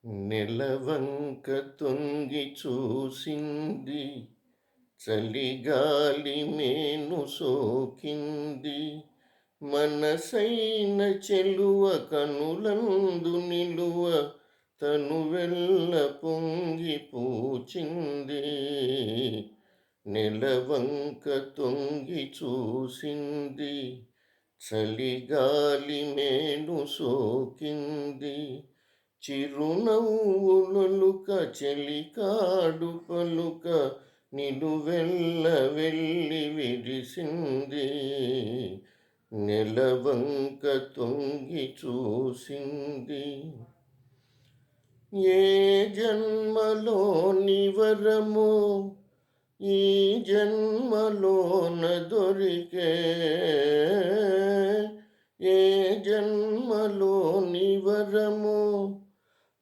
నెలవంక తొంగి చూసింది, చలిగాలి మేను సోకింది. మనసైన చెలువ కనులందు నిలువ, తనువెల్ల పొంగి పూచింది. నెలవంక తొంగి చూసింది, చలిగాలి మేను సోకింది. చిరునవ్వులొలుక చెలికాడు పలుక, నిలువెల్ల వెళ్ళి విరిసింది. నెలవంక తొంగి చూసింది. ఏ జన్మలోని వరమో ఈ జన్మలోన దొరికే, ఏ జన్మలోని వరమో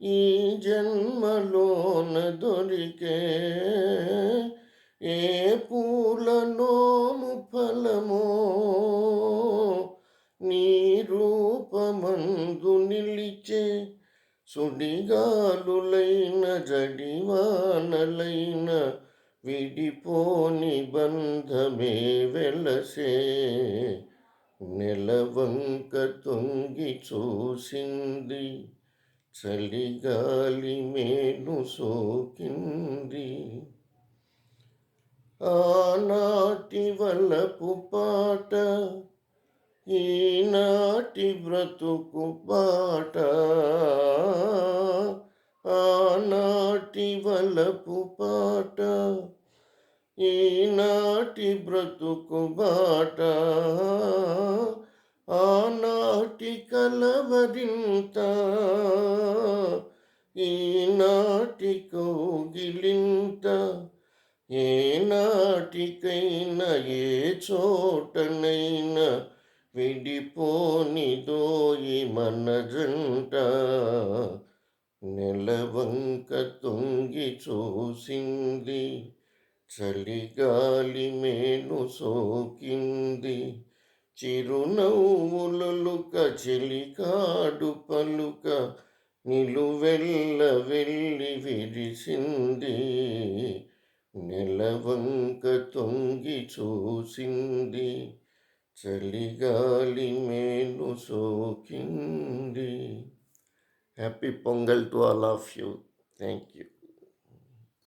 ఈ జన్మలోన దొరికే. ఏ పూలలోను ఫలమో నీ రూపమందు నిలిచే. సుడిగాలులైన జడివానలైన విడిపోని బంధమే వెలసే. నెలవంక తొంగి చూసింది, చలిగాలి మేను సోకింది. ఆనాటి వలపు పాట ఈనాటి బ్రతుకు పాట. ఆనాటి వలపు పాట ఈనాటి బ్రతుకు బాట. ఆనాటి కలవరింత ఈనాటి కౌగిలింత. ఏనాటికైనా ఏ చోటనైనా విడిపోనిదోయి మన జంట. నెలవంక తొంగి చూసింది, చలిగాలి మేను సోకింది. చిరునవ్వులొలుక చెలికాడు పలుక, నిలువెల్ల వెళ్ళి విరిసింది. నెలవంక తొంగి చూసింది, చలిగాలి మేను సోకింది. Happy pongal to all of you. Thank you.